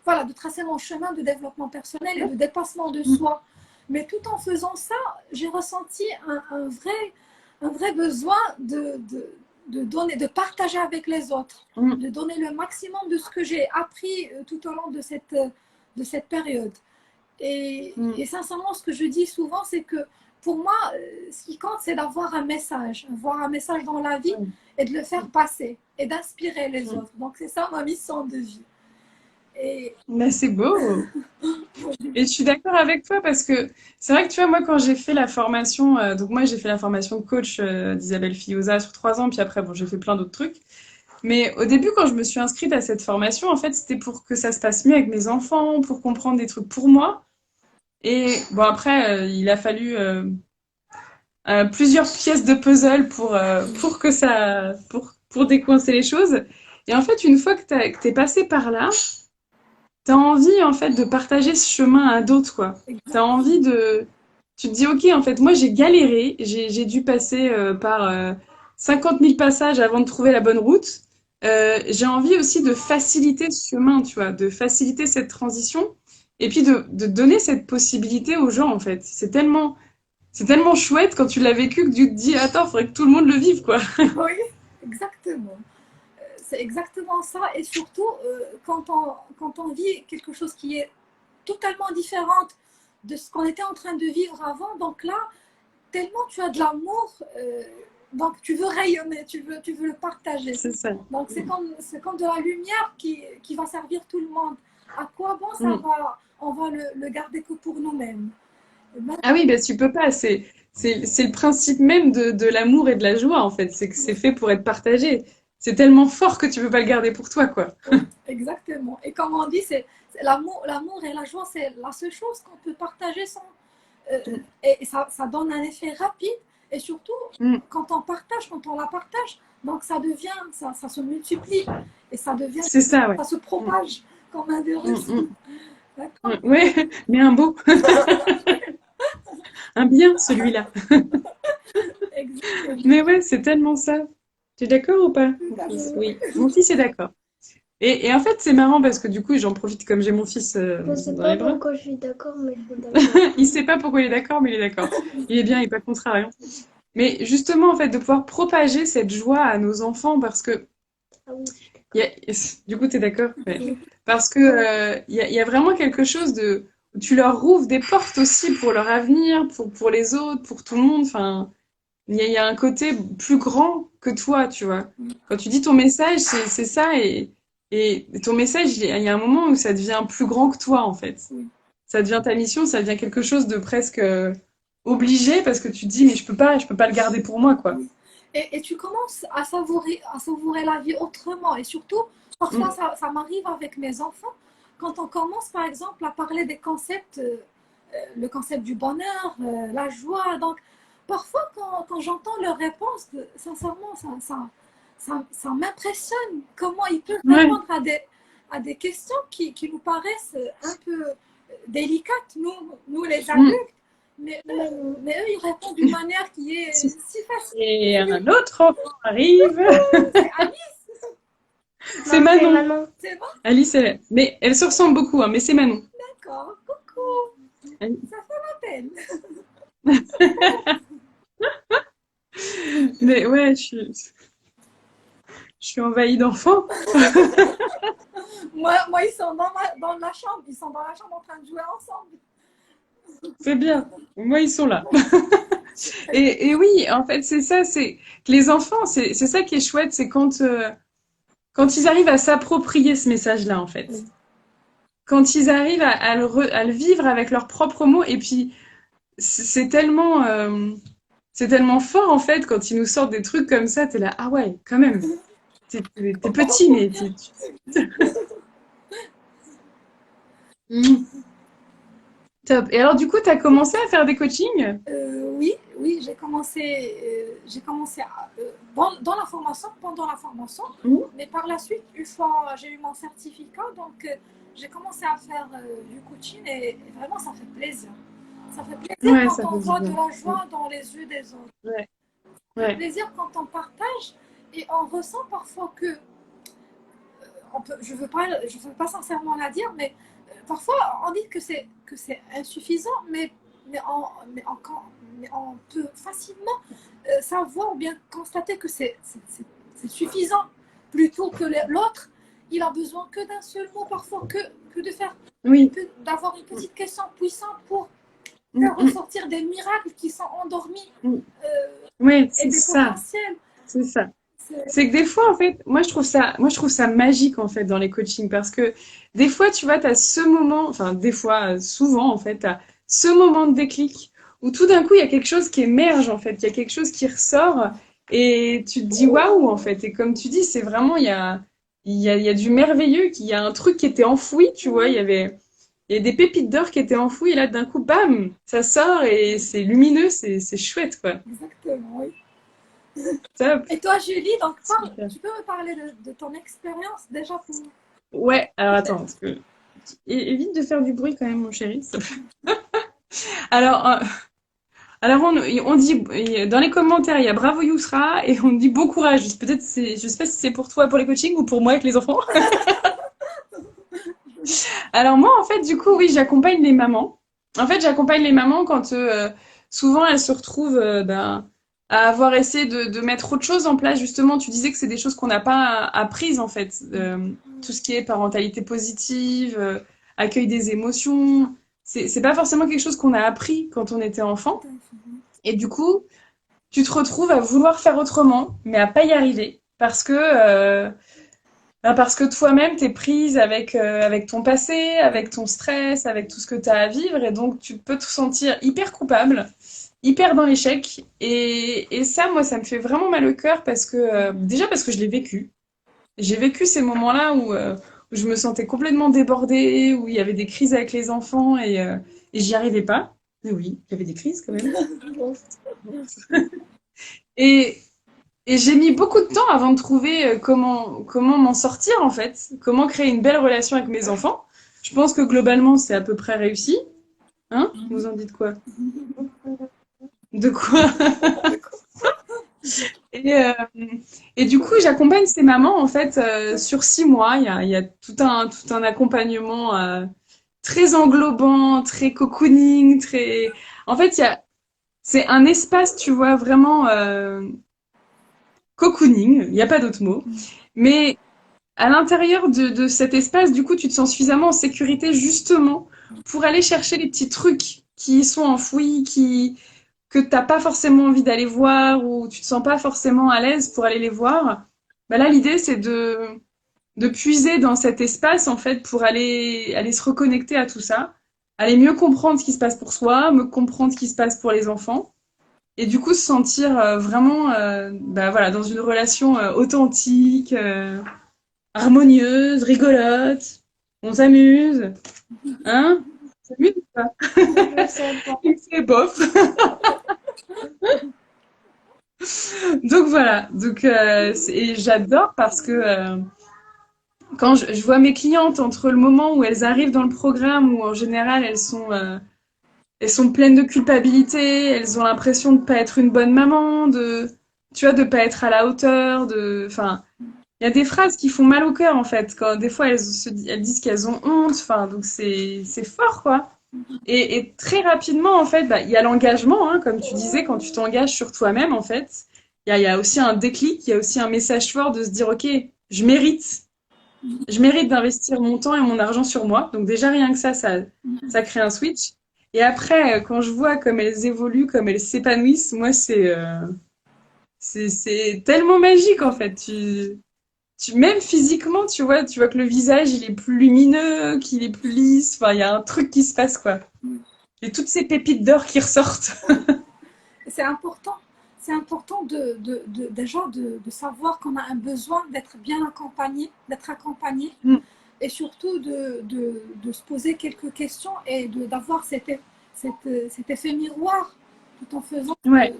S2: voilà, de tracer mon chemin de développement personnel et de dépassement de
S1: Mm,
S2: soi. Mais tout en faisant ça, j'ai ressenti un vrai besoin de donner, de partager avec les autres,
S1: mm,
S2: de donner le maximum de ce que j'ai appris tout au long de cette période.
S1: mm.
S2: Et sincèrement, ce que je dis souvent, c'est que pour moi, ce qui compte, c'est avoir un message dans la vie
S1: Ouais.
S2: et de le faire passer et d'inspirer les
S1: Mm.
S2: autres. Donc c'est ça ma mission de vie. Et
S1: Mais c'est beau. Et je suis d'accord avec toi parce que c'est vrai que tu vois, moi, quand j'ai fait la formation, donc moi, j'ai fait la formation de coach d'Isabelle Fillosa sur 3 ans, puis après, bon, j'ai fait plein d'autres trucs. Mais au début, quand je me suis inscrite à cette formation, en fait, c'était pour que ça se passe mieux avec mes enfants, pour comprendre des trucs pour moi. Et bon, après, il a fallu plusieurs pièces de puzzle pour que ça, pour décoincer les choses. Et en fait, une fois que t'es passé par là, t'as envie, en fait, de partager ce chemin à d'autres, quoi. T'as envie
S2: exactement.
S1: de, tu te dis, OK, en fait, moi, j'ai galéré, j'ai dû passer par 50 000 passages avant de trouver la bonne route. J'ai envie aussi de faciliter ce chemin, tu vois, de faciliter cette transition et puis de donner cette possibilité aux gens, en fait. C'est tellement chouette quand tu l'as vécu que tu te dis, attends, faudrait que tout le monde le vive, quoi.
S2: Oui, exactement. C'est exactement ça. Et surtout, quand on vit quelque chose qui est totalement différent de ce qu'on était en train de vivre avant, donc là, tellement tu as de l'amour, donc tu veux rayonner, tu veux le partager.
S1: C'est ça.
S2: Donc c'est comme de la lumière qui va servir tout le monde. À quoi bon ça
S1: Mm.
S2: va, on va le garder que pour nous-mêmes.
S1: Ah oui, bah tu peux pas. C'est le principe même de l'amour et de la joie, en fait. C'est que c'est fait pour être partagé. C'est tellement fort que tu peux pas le garder pour toi, quoi.
S2: Oui, exactement. Et comme on dit, c'est l'amour et la joie, c'est la seule chose qu'on peut partager sans, euh,
S1: Mm.
S2: et ça donne un effet rapide. Et surtout,
S1: Mm.
S2: quand on la partage, donc ça se multiplie et
S1: C'est ça, ouais.
S2: ça se
S1: Mm.
S2: propage comme un
S1: Mm,
S2: virus.
S1: mm,
S2: D'accord.
S1: mm. Ouais, mais un beau, un bien, celui-là.
S2: Exactement.
S1: Mais ouais, c'est tellement ça. Tu es d'accord ou pas,
S2: Tout
S1: mon
S2: à
S1: fils?
S2: fait.
S1: Oui, mon fils est d'accord. Et en fait, c'est marrant parce que du coup, j'en profite comme j'ai mon fils
S3: Je sais
S1: dans
S3: pas
S1: les bras.
S3: pourquoi je suis d'accord, mais je suis d'accord.
S1: Il sait pas pourquoi il est d'accord, mais il est d'accord. Il est bien, il est pas contrariant. Mais justement, en fait, de pouvoir propager cette joie à nos enfants parce que
S3: Ah oui.
S1: il y a... du coup, t'es d'accord? Ouais.
S3: Oui.
S1: Parce que il y a vraiment quelque chose de tu leur rouvres des portes aussi pour leur avenir, pour les autres, pour tout le monde. Enfin, il y a un côté plus grand que toi, tu vois. Quand tu dis ton message, c'est ça et ton message, il y a un moment où ça devient plus grand que toi, en fait.
S2: Oui.
S1: Ça devient ta mission, ça devient quelque chose de presque. obligé parce que tu te dis, mais je peux pas le garder pour moi, quoi.
S2: Oui. Et tu commences à savourer la vie autrement. Et surtout, parfois,
S1: Mm.
S2: ça m'arrive avec mes enfants, quand on commence, par exemple, à parler des concepts, le concept du bonheur, la joie. Donc, parfois, quand j'entends leurs réponses, sincèrement, ça m'impressionne comment ils peuvent
S1: Ouais.
S2: répondre à des questions qui nous paraissent un peu délicates, nous les
S1: Mm.
S2: adultes. Mais eux, ils répondent d'une manière qui est si
S1: Et
S2: facile.
S1: un autre enfant arrive.
S2: C'est Alice,
S1: C'est
S3: Non, c'est
S1: Manon.
S3: maman.
S2: c'est bon,
S1: Alice, mais elle se ressemble beaucoup, hein, mais c'est Manon.
S2: d'accord. Coucou, ça fait la peine.
S1: Mais ouais, je suis envahie d'enfants.
S2: Moi, ils sont dans la chambre. Ils sont dans la chambre en train de jouer ensemble.
S1: C'est bien. Moi, ils sont là. Et oui, en fait, c'est ça, c'est que les enfants, c'est ça qui est chouette, c'est quand ils arrivent à s'approprier ce message-là, en fait.
S2: Oui.
S1: Quand ils arrivent à le vivre avec leurs propres mots, et puis c'est c'est tellement fort, en fait, quand ils nous sortent des trucs comme ça, t'es là, ah ouais, quand même, t'es petit, mais Mm, top. Et alors, du coup, t'as commencé à faire des coachings?
S2: Oui, oui, j'ai commencé dans la formation, pendant la formation,
S1: Mm.
S2: mais par la suite, une fois j'ai eu mon certificat, donc j'ai commencé à faire du coaching et vraiment ça fait plaisir. Ça fait plaisir
S1: Ouais,
S2: quand
S1: ça
S2: on
S1: fait du
S2: voit de
S1: bien.
S2: la joie dans les yeux des autres.
S1: Ouais,
S2: Ça fait
S1: ouais.
S2: plaisir quand on partage et on ressent parfois que je veux pas sincèrement la dire, mais parfois on dit que c'est insuffisant, mais on peut facilement savoir ou bien constater que c'est suffisant plutôt que l'autre. Il a besoin que d'un seul mot parfois que de faire
S1: Oui.
S2: d'avoir une petite question puissante pour
S1: Mm,
S2: faire
S1: mm,
S2: ressortir des miracles qui sont endormis
S1: mm.
S2: euh,
S1: Ouais,
S2: et
S1: c'est
S2: des
S1: ça,
S2: potentiels.
S1: c'est ça.
S2: C'est-
S1: C'est que des fois, en fait, moi, je trouve ça magique, en fait, dans les coachings, parce que des fois, tu vois, t'as ce moment, enfin, des fois, souvent, en fait, t'as ce moment de déclic où tout d'un coup, il y a quelque chose qui émerge, en fait, il y a quelque chose qui ressort, et tu te dis waouh, en fait. Et comme tu dis, c'est vraiment, il y a du merveilleux, il y a un truc qui était enfoui, tu vois, il y a des pépites d'or qui étaient enfouies, et là, d'un coup, bam, ça sort, et c'est lumineux, c'est chouette, quoi.
S2: Exactement, oui.
S1: Top.
S2: Et toi, Julie, donc
S1: Super.
S2: tu peux me parler de ton expérience déjà pour...
S1: Ouais, alors attends, parce que évite de faire du bruit quand même, mon chéri. Alors, alors on dit dans les commentaires, il y a bravo Yousra et on dit bon courage. Peut-être je sais pas si c'est pour toi pour les coachings ou pour moi avec les enfants. Alors moi, en fait, du coup, oui, j'accompagne les mamans. En fait, j'accompagne les mamans quand souvent elles se retrouvent à avoir essayé de mettre autre chose en place. Justement, tu disais que c'est des choses qu'on n'a pas apprises en fait. Tout ce qui est parentalité positive, accueil des émotions, c'est pas forcément quelque chose qu'on a appris quand on était enfant. Et du coup, tu te retrouves à vouloir faire autrement, mais à pas y arriver parce que toi-même, t'es prise avec ton passé, avec ton stress, avec tout ce que tu as à vivre, et donc tu peux te sentir hyper coupable, hyper dans l'échec. Et ça, moi, ça me fait vraiment mal au cœur parce que, déjà parce que je l'ai vécu. J'ai vécu ces moments-là où je me sentais complètement débordée, où il y avait des crises avec les enfants et j'y arrivais pas. Mais oui, il y avait des crises quand même. Et, Et j'ai mis beaucoup de temps avant de trouver comment m'en sortir en fait, comment créer une belle relation avec mes enfants. Je pense que globalement c'est à peu près réussi. Hein? Vous en dites quoi? De quoi? Et, euh, et du coup j'accompagne ces mamans en fait sur 6 mois. Il y a tout un accompagnement très englobant, très cocooning, très. En fait c'est un espace tu vois vraiment cocooning. Il n'y a pas d'autre mot. Mais à l'intérieur de cet espace, du coup, tu te sens suffisamment en sécurité justement pour aller chercher les petits trucs qui sont enfouis, que t'as pas forcément envie d'aller voir ou tu te sens pas forcément à l'aise pour aller les voir. Bah là, l'idée, c'est de puiser dans cet espace, en fait, pour aller se reconnecter à tout ça aller mieux comprendre ce qui se passe pour soi, mieux comprendre ce qui se passe pour les enfants. Et du coup, se sentir vraiment bah, voilà, dans une relation authentique, harmonieuse, rigolote. On s'amuse. Hein? On s'amuse ou pas?
S3: Je sais pas.
S1: C'est bof. Donc voilà. Donc, et j'adore parce que quand je vois mes clientes entre le moment où elles arrivent dans le programme, où en général elles sont pleines de culpabilité, elles ont l'impression de pas être une bonne maman, tu vois, de pas être à la hauteur, enfin, il y a des phrases qui font mal au cœur en fait. Quand des fois elles disent qu'elles ont honte, enfin, donc c'est fort quoi. Et très rapidement en fait, bah, il y a l'engagement, hein, comme tu disais, quand tu t'engages sur toi-même en fait, il y a aussi un déclic, il y a aussi un message fort de se dire ok, je mérite. Je mérite d'investir mon temps et mon argent sur moi. Donc déjà, rien que ça crée un switch. Et après, quand je vois comme elles évoluent, comme elles s'épanouissent, moi, c'est tellement magique, en fait. Même physiquement, tu vois que le visage, il est plus lumineux, qu'il est plus lisse. Enfin, il y a un truc qui se passe, quoi. Et toutes ces pépites d'or qui ressortent.
S2: C'est important. C'est important déjà de savoir qu'on a un besoin d'être bien accompagné, d'être accompagné,
S1: Mm.
S2: et surtout de se poser quelques questions et d'avoir cet effet miroir tout en faisant.
S1: Ouais,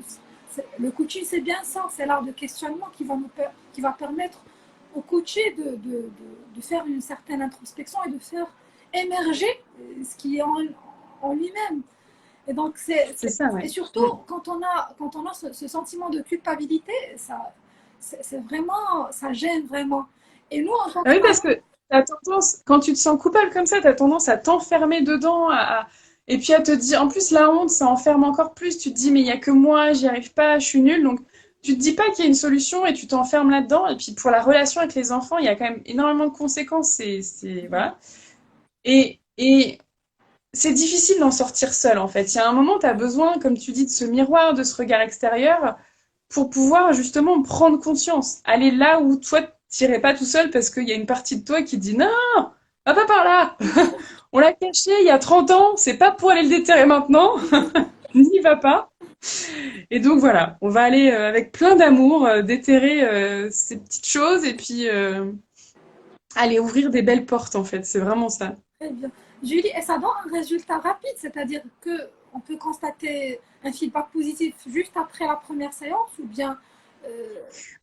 S2: Le coaching, c'est bien ça, c'est l'art de questionnement qui va permettre au coaché de faire une certaine introspection et de faire émerger ce qui est en lui-même. Et donc,
S1: c'est ça,
S2: et
S1: ouais.
S2: surtout,
S1: Mm.
S2: quand on a ce sentiment de culpabilité, c'est vraiment, ça gêne vraiment. Et nous, en tant
S1: Ah
S2: que
S1: oui, parce
S2: parents,
S1: que t'as tendance, quand tu te sens coupable comme ça, t'as tendance à t'enfermer dedans, et puis à te dire, en plus la honte, ça enferme encore plus. Tu te dis, mais il y a que moi, j'y arrive pas, je suis nulle. Donc tu te dis pas qu'il y a une solution et tu t'enfermes là-dedans. Et puis pour la relation avec les enfants, il y a quand même énormément de conséquences. Voilà. Et c'est difficile d'en sortir seul, en fait. Il y a un moment, tu as besoin, comme tu dis, de ce miroir, de ce regard extérieur pour pouvoir justement prendre conscience. Aller là où toi, t'irais pas tout seul parce qu'il y a une partie de toi qui dit non, va pas par là. On l'a caché il y a 30 ans, c'est pas pour aller le déterrer maintenant. N'y va pas. Et donc voilà, on va aller avec plein d'amour déterrer ces petites choses et puis aller ouvrir des belles portes en fait. C'est vraiment ça.
S2: très bien. Julie, et ça donne un résultat rapide, c'est-à-dire que on peut constater un feedback positif juste après la première séance ou bien euh,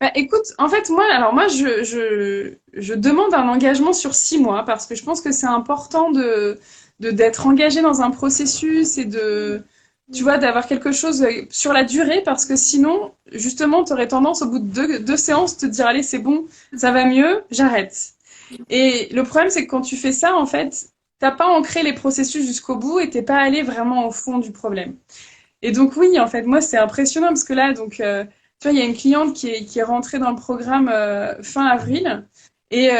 S1: Bah, écoute, en fait, moi, je demande un engagement sur 6 mois parce que je pense que c'est important d'être engagé dans un processus et tu vois, d'avoir quelque chose sur la durée parce que sinon, justement, tu aurais tendance au bout de deux séances te dire, allez, c'est bon, ça va mieux, j'arrête. Et le problème, c'est que quand tu fais ça, en fait, t'as pas ancré les processus jusqu'au bout et t'es pas allé vraiment au fond du problème. Et donc oui, en fait, moi, c'est impressionnant parce que là, donc, tu vois, il y a une cliente qui est rentrée dans le programme fin avril et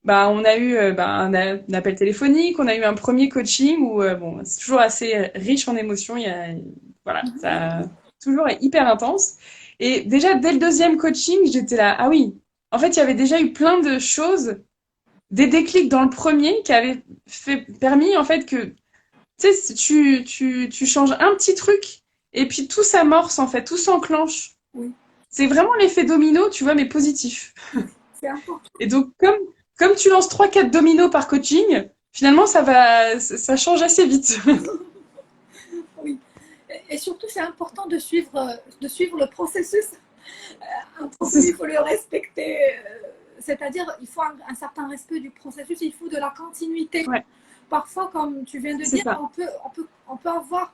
S1: bah, on a eu bah, un appel téléphonique, on a eu un premier coaching où, bon, c'est toujours assez riche en émotions, voilà, ça toujours est hyper intense. Et déjà, dès le deuxième coaching, j'étais là, ah oui, en fait, il y avait déjà eu plein de choses, des déclics dans le premier qui avaient permis, en fait, que tu sais, tu changes un petit truc et puis tout s'amorce en fait, tout s'enclenche.
S2: oui,
S1: C'est vraiment l'effet domino, tu vois, mais positif.
S2: c'est important.
S1: Et donc, comme tu lances trois quatre dominos par coaching, finalement, ça change assez vite.
S2: Oui. Et surtout, c'est important de suivre le processus. Un processus, il faut le respecter. C'est-à-dire, il faut un certain respect du processus, il faut de la continuité.
S1: Ouais,
S2: Parfois, comme tu viens de
S1: c'est
S2: dire,
S1: ça.
S2: on peut avoir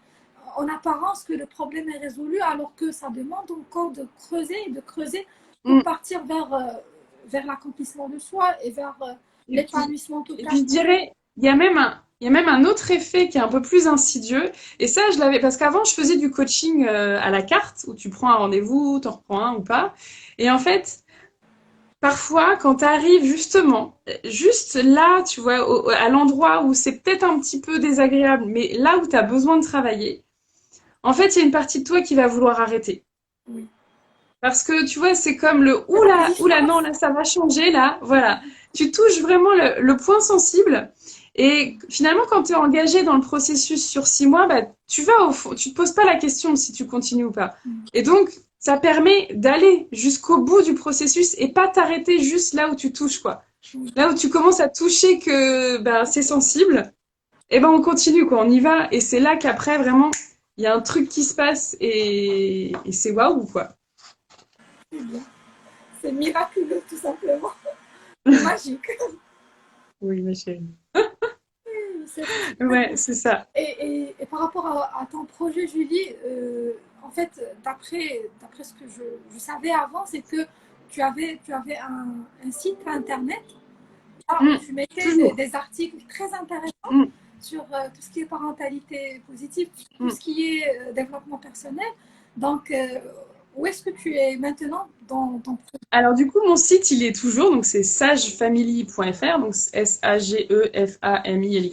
S2: en apparence que le problème est résolu, alors que ça demande encore de creuser et de creuser pour
S1: Mm.
S2: partir vers l'accomplissement de soi et vers
S1: Et puis,
S2: l'épanouissement
S1: et
S2: total.
S1: puis, je dirais, il y a même un autre effet qui est un peu plus insidieux. Et ça, je l'avais, parce qu'avant, je faisais du coaching à la carte, où tu prends un rendez-vous, t'en reprends un ou pas. Et en fait, parfois, quand tu arrives justement, juste là, tu vois, à l'endroit où c'est peut-être un petit peu désagréable, mais là où tu as besoin de travailler, en fait, il y a une partie de toi qui va vouloir arrêter.
S2: Oui.
S1: Parce que, tu vois, c'est comme le
S2: La
S1: oula, oula, non,
S2: résistance.
S1: là, ça va changer, là, voilà. Tu touches vraiment le point sensible. Et finalement, quand tu es engagé dans le processus sur 6 mois, bah, tu vas au fond, tu te poses pas la question si tu continues ou pas. Et donc, ça permet d'aller jusqu'au bout du processus et pas t'arrêter juste là où tu touches, quoi. Là où tu commences à toucher que bah, c'est sensible, et ben on continue, quoi, on y va. Et c'est là qu'après, vraiment, il y a un truc qui se passe et c'est waouh, quoi.
S2: C'est miraculeux, tout simplement. C'est magique.
S1: Oui, ma chérie.
S2: C'est
S1: Ouais, c'est ça.
S2: Et par rapport à ton projet, Julie, en fait, d'après ce que je savais avant, c'est que tu avais un site internet. Ah,
S1: Mm,
S2: tu mettais
S1: toujours.
S2: des articles très intéressants
S1: Mm,
S2: sur tout ce qui est parentalité positive, tout
S1: mm.
S2: ce qui est développement personnel. Donc, où est-ce que tu es maintenant dans ton projet?
S1: Alors du coup, mon site, il est toujours, donc c'est sagefamily.fr, donc Sagefamily.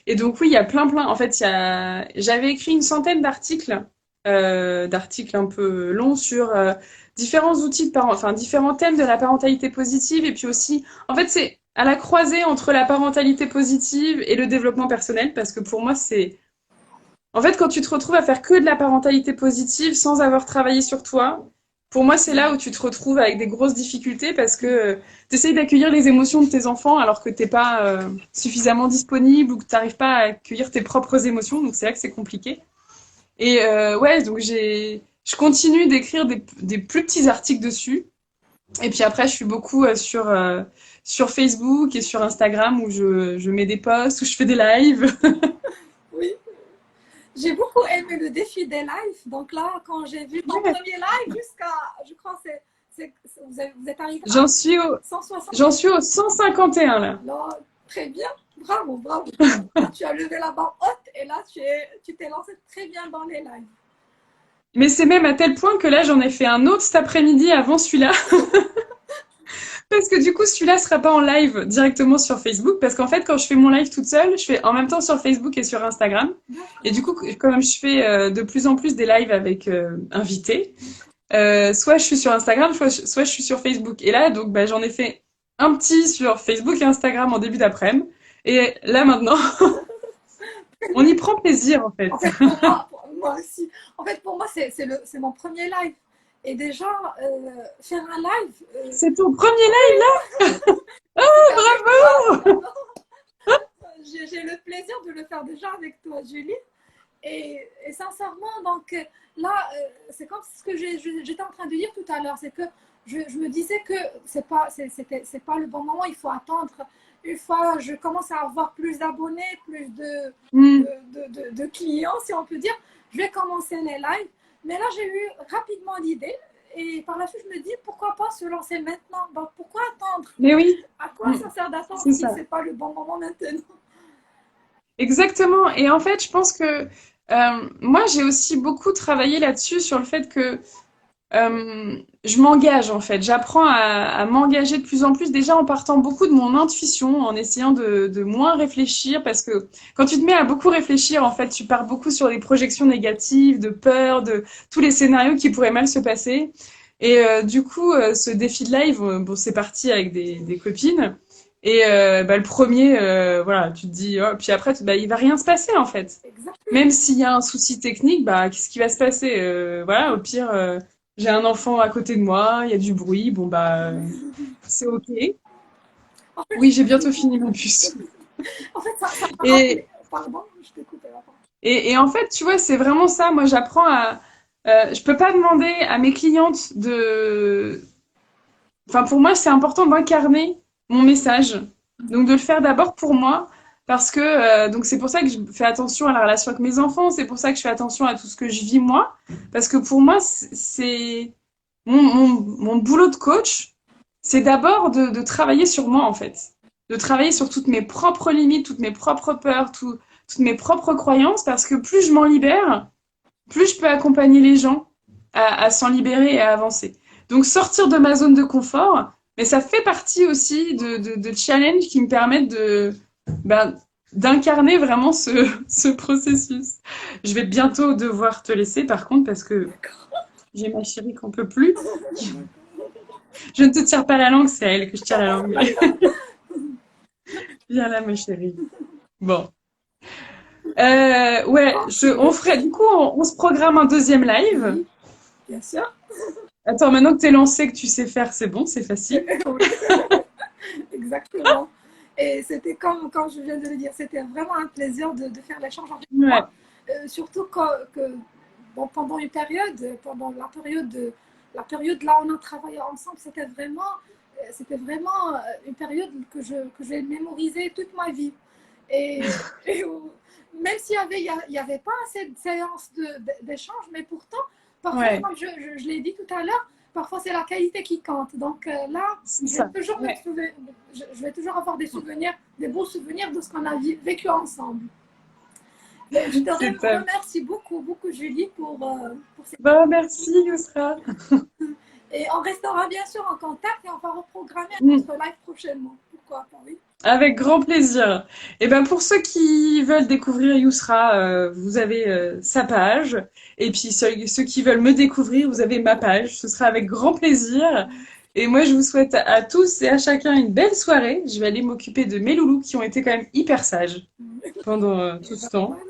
S1: Et donc oui, il y a plein. En fait, j'avais écrit une centaine d'articles un peu longs sur différents outils enfin différents thèmes de la parentalité positive, et puis aussi, en fait, c'est à la croisée entre la parentalité positive et le développement personnel, parce que pour moi, en fait, quand tu te retrouves à faire que de la parentalité positive sans avoir travaillé sur toi, pour moi, c'est là où tu te retrouves avec des grosses difficultés parce que tu essayes d'accueillir les émotions de tes enfants alors que t'es pas suffisamment disponible ou que tu n'arrives pas à accueillir tes propres émotions. Donc c'est là que c'est compliqué. Et ouais, donc je continue d'écrire des plus petits articles dessus. Et puis après, je suis beaucoup sur Facebook et sur Instagram où je mets des posts, où je fais des lives.
S2: Oui, j'ai beaucoup aimé le défi des lives. Donc là, quand j'ai vu ton
S1: Ouais.
S2: premier live jusqu'à, je crois, vous êtes arrivé
S1: J'en
S2: à
S1: suis au,
S2: 160.
S1: j'en suis au 151 là.
S2: Là, très bien. Bravo, bravo. Là, tu as levé la barre haute et là, tu t'es lancé très bien dans les lives.
S1: Mais c'est même à tel point que là, j'en ai fait un autre cet après-midi avant celui-là. Parce que du coup, celui-là sera pas en live directement sur Facebook. Parce qu'en fait, quand je fais mon live toute seule, je fais en même temps sur Facebook et sur Instagram. Et du coup, comme je fais de plus en plus des lives avec invités, soit je suis sur Instagram, soit je suis sur Facebook. Et là, donc, bah, j'en ai fait un petit sur Facebook et Instagram en début d'après-midi. Et là, maintenant, on y prend plaisir, en fait.
S2: En fait, pour moi aussi. En fait, pour moi, c'est mon premier live. Et déjà, faire un live,
S1: C'est ton premier live, là? Bravo!
S2: j'ai le plaisir de le faire déjà avec toi, Julie. Et sincèrement, donc là, c'est comme ce que j'étais en train de dire tout à l'heure, c'est que je me disais que c'est pas le bon moment, il faut attendre. Une fois je commence à avoir plus d'abonnés, plus
S1: Hmm.
S2: de clients, si on peut dire, je vais commencer les lives. Mais là, j'ai eu rapidement l'idée. Et par la suite, je me dis, pourquoi pas se lancer maintenant? Donc, pourquoi attendre?
S1: Mais oui,
S2: À quoi
S1: hmm,
S2: ça sert d'attendre
S1: c'est
S2: si
S1: ça.
S2: c'est pas le bon moment maintenant?
S1: Exactement. Et en fait, je pense que moi, j'ai aussi beaucoup travaillé là-dessus, sur le fait que je m'engage, en fait. J'apprends à m'engager de plus en plus, déjà en partant beaucoup de mon intuition, en essayant de moins réfléchir, parce que quand tu te mets à beaucoup réfléchir, en fait, tu pars beaucoup sur des projections négatives, de peur, de tous les scénarios qui pourraient mal se passer. Et du coup, ce défi de live, bon, c'est parti avec des copines. Et bah, le premier, voilà, tu te dis, oh, puis après, bah, il va rien se passer, en fait. Même
S2: Exactement.
S1: s'il y a un souci technique, bah, qu'est-ce qui va se passer? Voilà, au pire, j'ai un enfant à côté de moi, il y a du bruit, bon, bah, c'est OK.
S2: En fait,
S1: Oui, j'ai bientôt fini ma puce.
S2: ça m'a
S1: Et,
S2: rappelé. Pardon, je t'ai coupé la parole.
S1: et en fait, tu vois, c'est vraiment ça. Moi, j'apprends à. Je peux pas demander à mes clientes de. Enfin, pour moi, c'est important d'incarner mon message. Donc, de le faire d'abord pour moi. Parce que, donc, c'est pour ça que je fais attention à la relation avec mes enfants. C'est pour ça que je fais attention à tout ce que je vis moi. Parce que pour moi, c'est mon boulot de coach, c'est d'abord de travailler sur moi, en fait. De travailler sur toutes mes propres limites, toutes mes propres peurs, toutes mes propres croyances. Parce que plus je m'en libère, plus je peux accompagner les gens à s'en libérer et à avancer. Donc sortir de ma zone de confort, mais ça fait partie aussi de challenges qui me permettent ben, d'incarner vraiment ce processus. Je vais bientôt devoir te laisser par contre parce que j'ai ma chérie qu'on peut plus. Je ne te tire pas la langue, c'est à elle que je tire la langue.
S2: D'accord.
S1: Viens là, ma chérie. Bon. Ouais, on ferait, du coup, on se programme un deuxième live.
S2: Oui, bien sûr.
S1: Attends, maintenant que t'es lancé, que tu sais faire, c'est bon, c'est facile.
S2: Oui, exactement. Et c'était comme je viens de le dire, c'était vraiment un plaisir de faire l'échange avec
S1: Ouais,
S2: toi. Surtout bon, pendant une période, pendant la période là où on a travaillé ensemble, c'était vraiment une période que je vais mémoriser toute ma vie. Et même il y avait pas assez de séances d'échange, mais pourtant, parfois,
S1: ouais,
S2: comme je l'ai dit tout à l'heure, parfois c'est la qualité qui compte. Donc là,
S1: c'est ça. Ouais.
S2: je vais toujours avoir des souvenirs, des beaux souvenirs de ce qu'on a vécu ensemble. Et je te
S1: C'est top.
S2: remercie beaucoup, beaucoup, Julie, pour ces...
S1: Bon, merci, Yousra.
S2: Et on restera bien sûr en contact et on va reprogrammer
S1: Mm.
S2: notre live prochainement. Pourquoi pas, oui.
S1: Avec grand plaisir. Et ben pour ceux qui veulent découvrir Yousra, vous avez sa page. Et puis ceux qui veulent me découvrir, vous avez ma page. Ce sera avec grand plaisir. Et moi, je vous souhaite à tous et à chacun une belle soirée. Je vais aller m'occuper de mes loulous qui ont été quand même hyper sages pendant tout
S2: Et
S1: ce
S2: ben,
S1: temps.
S2: voilà.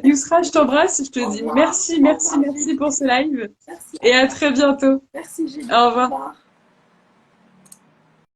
S1: Yousra, je t'embrasse. Je te
S2: Au
S1: dis
S2: revoir.
S1: merci,
S2: Au
S1: merci,
S2: revoir,
S1: merci
S2: Julie.
S1: pour ce live.
S2: Merci à
S1: Et à
S2: toi.
S1: très bientôt.
S2: Merci, Julie.
S1: Au
S2: Au
S1: revoir.
S2: revoir.